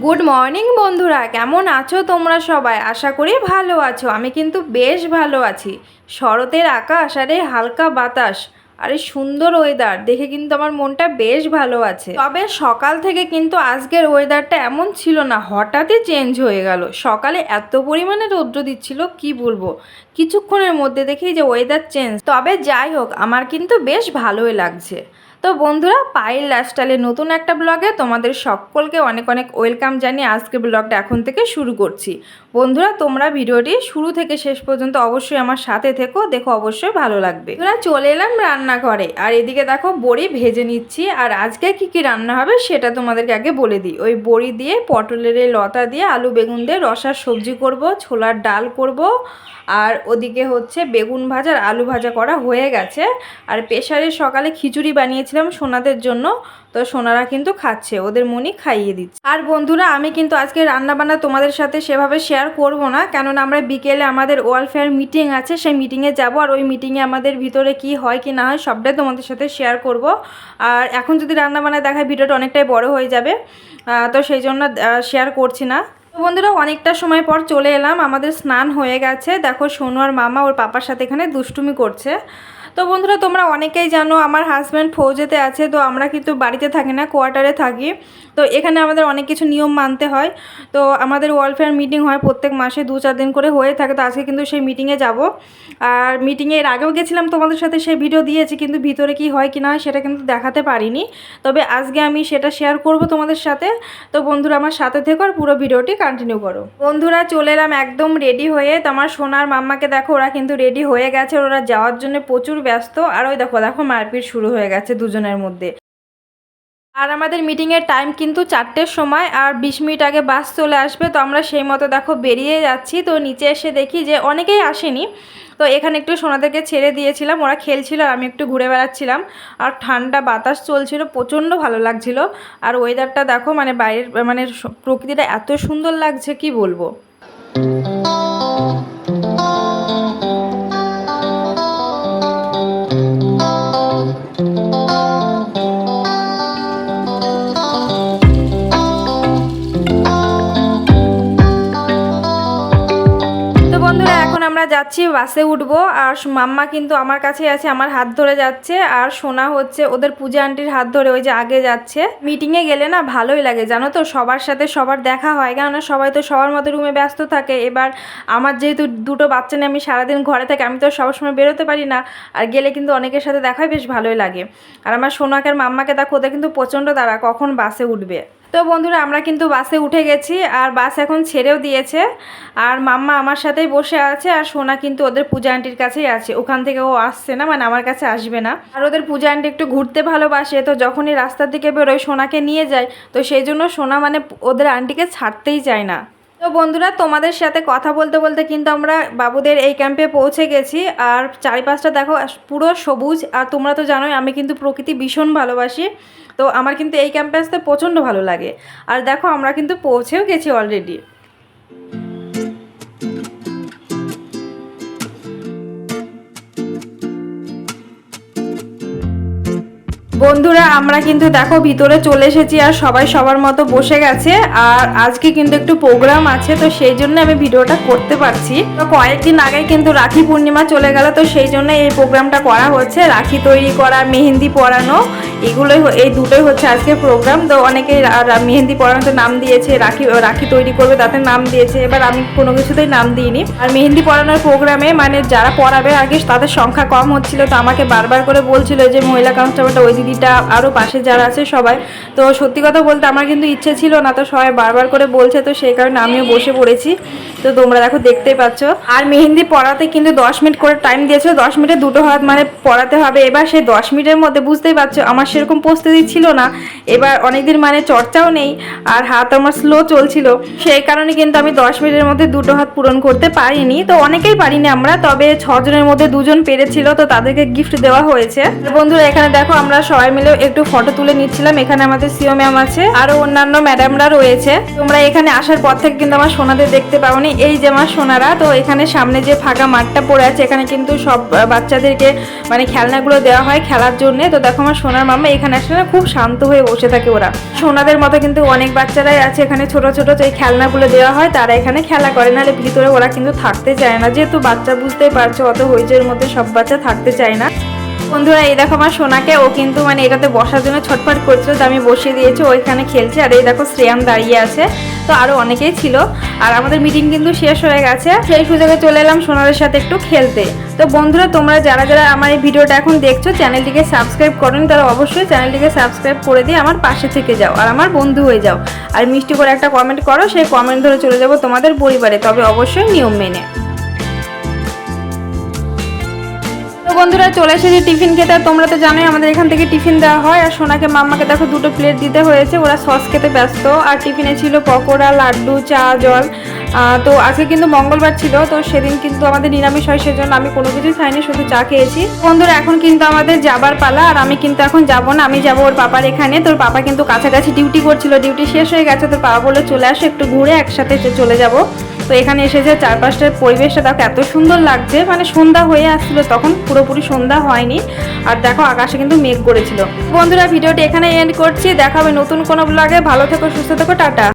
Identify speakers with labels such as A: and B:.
A: Good morning বন্ধুরা, কেমন আছো তোমরা সবাই? আশা করি ভালো আছো। আমি কিন্তু বেশ ভালো আছি। শরতের আকাশ আর এই হালকা বাতাস আর এই সুন্দর ওয়েদার দেখে কিন্তু আমার মনটা বেশ ভালো আছে। তবে সকাল থেকে কিন্তু আজকের ওয়েদারটা এমন ছিল না, হঠাৎই চেঞ্জ হয়ে গেল। সকালে এত পরিমাণে রৌদ্র দিচ্ছিল কি বলবো, কিছুক্ষণের মধ্যে দেখেই যে ওয়েদার চেঞ্জ। তবে যাই হোক, আমার কিন্তু বেশ ভালোই লাগছে। তো বন্ধুরা, পায়েল লাইফস্টাইলের নতুন একটা ব্লগে তোমাদের সকলকে অনেক অনেক ওয়েলকাম জানিয়ে আজকে ব্লগটা এখন থেকে শুরু করছি। বন্ধুরা, তোমরা ভিডিওটি শুরু থেকে শেষ পর্যন্ত অবশ্যই আমার সাথে থেকো, দেখো অবশ্যই ভালো লাগবে। তোরা চলে এলাম রান্নাঘরে, আর এদিকে দেখো বড়ি ভেজে নিচ্ছি। আর আজকে কি কি রান্না হবে সেটা তোমাদেরকে আগে বলে দিই। ওই বড়ি দিয়ে, পটলের লতা দিয়ে, আলু বেগুন দিয়ে রসার সবজি করব, ছোলার ডাল করব, আর ওদিকে হচ্ছে বেগুন ভাজা আর আলু ভাজা করা হয়ে গেছে। আর প্রেসারে সকালে খিচুড়ি বানিয়েছিলাম সোনাদের জন্য, তো সোনারা কিন্তু খাচ্ছে, ওদের মনি খাইয়ে দিচ্ছে। আর বন্ধুরা, আমি কিন্তু আজকে রান্নাবান্না তোমাদের সাথে সেভাবে শেয়ার করব না, কেননা আমরা বিকেলে আমাদের ওয়েলফেয়ার মিটিং আছে, সেই মিটিংয়ে যাব। আর ওই মিটিংয়ে আমাদের ভিতরে কি হয় কি না হয় সবটাই তোমাদের সাথে শেয়ার করব। আর এখন যদি রান্নাবান্না দেখায় ভিডিওটা অনেকটাই বড় হয়ে যাবে, তো সেই জন্য শেয়ার করছি না। বন্ধুরা, অনেকটা সময় পর চলে এলাম। আমাদের স্নান হয়ে গেছে। দেখো সোনু আর মামা ওর পাপার সাথে এখানে দুষ্টুমি করছে। তো বন্ধুরা, তোমরা অনেকেই জানো আমার হাজব্যান্ড ফৌজেতে আছে, তো আমরা কিন্তু বাড়িতে থাকি না, কোয়ার্টারে থাকি। তো এখানে আমাদের অনেক কিছু নিয়ম মানতে হয়। তো আমাদের ওয়েলফেয়ার মিটিং হয় প্রত্যেক মাসে 2-4 দিন করে হয়ে থাকে। তো আজকে কিন্তু সেই মিটিংয়ে যাব। আর মিটিংয়ে এর আগেও গেছিলাম, তোমাদের সাথে সেই ভিডিও দিয়েছি, কিন্তু ভিতরে কি হয় কি না হয় সেটা কিন্তু দেখাতে পারিনি। তবে আজকে আমি সেটা শেয়ার করব তোমাদের সাথে। তো বন্ধুরা, আমার সাথে থেকো আর পুরো ভিডিওটি কন্টিনিউ করো। বন্ধুরা, চলে এলাম একদম রেডি হয়ে। তো আমার সোনার মাম্মাকে দেখো, ওরা কিন্তু রেডি হয়ে গেছে, ওরা যাওয়ার জন্য প্রচুর ব্যস্ত। আর ওই দেখো দেখো মারপিট শুরু হয়ে গেছে দুজনের মধ্যে। আর আমাদের মিটিংয়ের টাইম কিন্তু 4টের সময়, আর 20 মিনিট আগে বাস চলে আসবে। তো আমরা সেই মতো দেখো বেরিয়ে যাচ্ছি। তো নিচে এসে দেখি যে অনেকেই আসেনি। তো এখানে একটু সোনাদেরকে ছেড়ে দিয়েছিলাম, ওরা খেলছিল আর আমি একটু ঘুরে বেড়াচ্ছিলাম। আর ঠান্ডা বাতাস চলছিল, প্রচণ্ড ভালো লাগছিল। আর ওয়েদারটা দেখো, মানে বাইরের মানে প্রকৃতিটা এত সুন্দর লাগছে কি বলবো। বন্ধুরা, এখন আমরা যাচ্ছি, বাসে উঠবো। আর মাম্মা কিন্তু আমার কাছে আছে, আমার হাত ধরে যাচ্ছে। আর সোনা হচ্ছে ওদের পূজা আন্টির হাত ধরে ওই যে আগে যাচ্ছে। মিটিংয়ে গেলে না ভালোই লাগে জানো তো, সবার সাথে সবার দেখা হয়, কেননা সবাই তো সবার মতো রুমে ব্যস্ত থাকে। এবার আমার যেহেতু দুটো বাচ্চা নিয়ে আমি সারাদিন ঘরে থাকি, আমি তো সবসময় বেরোতে পারি না। আর গেলে কিন্তু অনেকের সাথে দেখা হয়, বেশ ভালোই লাগে। আর আমার সোনাকে আর মাম্মাকে দেখো, ওদের কিন্তু প্রচণ্ড তাড়া কখন বাসে উঠবে। তো বন্ধুরা, আমরা কিন্তু বাসে উঠে গেছি, আর বাস এখন ছেড়েও দিয়েছে। আর মাম্মা আমার সাথেই বসে আছে, আর সোনা কিন্তু ওদের পূজা আন্টির কাছেই আছে। ওখান থেকে ও আসছে না, মানে আমার কাছে আসবে না। আর ওদের পূজা আন্টি একটু ঘুরতে ভালোবাসে, তো যখনই রাস্তার দিকে বেরোয় সোনাকে নিয়ে যায়। তো সেই জন্য সোনা মানে ওদের আন্টিকে ছাড়তেই চায় না। তো বন্ধুরা, তোমাদের সাথে কথা বলতে বলতে কিন্তু আমরা বাবুদের এই ক্যাম্পে পৌঁছে গেছি। আর চারিপাশটা দেখো পুরো সবুজ। আর তোমরা তো জানোই আমি কিন্তু প্রকৃতি ভীষণ ভালোবাসি, তো আমার কিন্তু এই ক্যাম্পে আসতে প্রচণ্ড ভালো লাগে। আর দেখো আমরা কিন্তু পৌঁছেও গেছি অলরেডি। বন্ধুরা, আমরা কিন্তু দেখো ভিতরে চলে এসেছি, আর সবাই সবার মতো বসে গেছে। আর আজকে কিন্তু একটু প্রোগ্রাম আছে, তো সেই জন্য আমি ভিডিওটা করতে পারছি। তো কয়েকদিন আগে কিন্তু রাখি পূর্ণিমা চলে গেল, তো সেই জন্য এই প্রোগ্রামটা করা হচ্ছে। রাখি তৈরি করা, মেহেন্দি পরানো, এগুলোই এই দুটোই হচ্ছে আজকে প্রোগ্রাম। তো অনেকেই মেহেন্দি পরানোতে নাম দিয়েছে, রাখি তৈরি করবে তাতে নাম দিয়েছে। এবার আমি কোনো কিছুতেই নাম দিইনি। আর মেহেন্দি পরানোর প্রোগ্রামে মানে যারা পরাবে আগে তাদের সংখ্যা কম হচ্ছিল, তো আমাকে বারবার করে বলছিল যে মহিলা কনস্টেবলটা ওই দিদিটা, আরও পাশে যারা আছে সবাই। তো সত্যি কথা বলতে আমার কিন্তু ইচ্ছে ছিল না, তো সবাই বারবার করে বলছে, তো সেই কারণে আমিও বসে পড়েছি। তো তোমরা দেখো দেখতেই পাচ্ছ। আর মেহেন্দি পরাতে কিন্তু 10 মিনিট করে টাইম দিয়েছিল, 10 মিনিটে দুটো হাত মানে পরাতে হবে। এবার সেই 10 মিনিটের মধ্যে বুঝতেই পারছো আমার সেরকম প্রস্তুতি ছিল না। এবার অনেকদিন মানে চর্চাও নেই, আর হাত আমার স্লো চলছিল, সেই কারণে কিন্তু আমি 10 মিনিটের মধ্যে দুটো হাত পূরণ করতে পারিনি। তো অনেকেই পারিনি আমরা, তবে 6 জনের মধ্যে 2 জন পেরেছিল, তো তাদেরকে গিফট দেওয়া হয়েছে। বন্ধুরা, এখানে দেখো আমরা সবাই মিলে একটু ফটো তুলে নিচ্ছিলাম। এখানে আমাদের সিও ম্যাম আছে, আরো অন্যান্য ম্যাডামরা রয়েছে। তোমরা এখানে আসার পর থেকে কিন্তু আমার সোনাদের দেখতে পাওনি। এই যে আমার সোনারা, তো এখানে সামনে যে ফাঁকা মাঠটা পড়ে আছে এখানে কিন্তু সব বাচ্চাদেরকে মানে খেলনাগুলো দেওয়া হয় খেলার জন্য। তো দেখো আমার সোনার মামা এখানে আসলে খুব শান্ত হয়ে বসে থাকে। ওরা সোনাদের মতো কিন্তু অনেক বাচ্চারাই আছে এখানে, ছোট ছোট যে খেলনাগুলো দেওয়া হয় তারা এখানে খেলা করে, নাহলে ভিতরে ওরা কিন্তু থাকতে চায় না। যেহেতু বাচ্চা বুঝতেই পারছো, অত হইচইয়ের মধ্যে সব বাচ্চা থাকতে চায় না। বন্ধুরা এই দেখো আমার সোনাকে, ও কিন্তু মানে এটাতে বসার জন্য ছটফট করছিল, তো আমি বসিয়ে দিয়েছি, ওইখানে খেলছে। আর এই দেখো শ্রেয়াম দাঁড়িয়ে আছে, তো আরো অনেকেই ছিল। আর আমাদের মিটিং কিন্তু শেষ হয়ে গেছে, সেই সুযোগে চলে এলাম সোনাদের সাথে একটু খেলতে। তো বন্ধুরা তোমরা যারা যারা আমার এই ভিডিওটা এখন দেখছো, চ্যানেলটিকে সাবস্ক্রাইব করেন, তারা অবশ্যই চ্যানেলটিকে সাবস্ক্রাইব করে দিয়ে আমার পাশে থেকে যাও আর আমার বন্ধু হয়ে যাও। আর মিষ্টি করে একটা কমেন্ট করো, সেই কমেন্ট ধরে চলে যাবো তোমাদের পরিবারে, তবে অবশ্যই নিয়ম মেনে। বন্ধুরা চলে এসেছি টিফিন খেতে। তোমরা তো জানোই আমাদের এখান থেকে টিফিন দেওয়া হয়। আর সোনাকে মাম্মাকে দেখো 2টো প্লেট দিতে হয়েছে, ওরা সস খেতে ব্যস্ত। আর টিফিনে ছিল পকোড়া, লাড্ডু, চা, জল। তো আজকে কিন্তু মঙ্গলবার ছিল, তো সেদিন কিন্তু আমাদের নিরামিষ হয়, সেজন্য আমি কোনো কিছুই খাইনি, শুধু চা খেয়েছি। বন্ধুরা এখন কিন্তু আমাদের যাবার পালা, আর আমি কিন্তু এখন যাবো না, আমি যাবো ওর পাপার এখানে। তোর পাপা কিন্তু কাছাকাছি ডিউটি করছিল, ডিউটি শেষ হয়ে গেছে। তোর পাপা বলে চলে আসো, একটু ঘুরে একসাথে চলে যাব। তো এখানে এসেছে, চারপাশটার পরিবেশটা দেখো এত সুন্দর লাগছে, মানে সন্ধ্যা হয়ে আসছিল তখন, পুরোপুরি সন্ধ্যা হয়নি। আর দেখো আকাশে কিন্তু মেঘ করেছিল। বন্ধুরা ভিডিওটি এখানে এন্ড করছি, দেখা হবে নতুন কোনো ব্লগে। ভালো থেকো, সুস্থ থেকো, টাটা।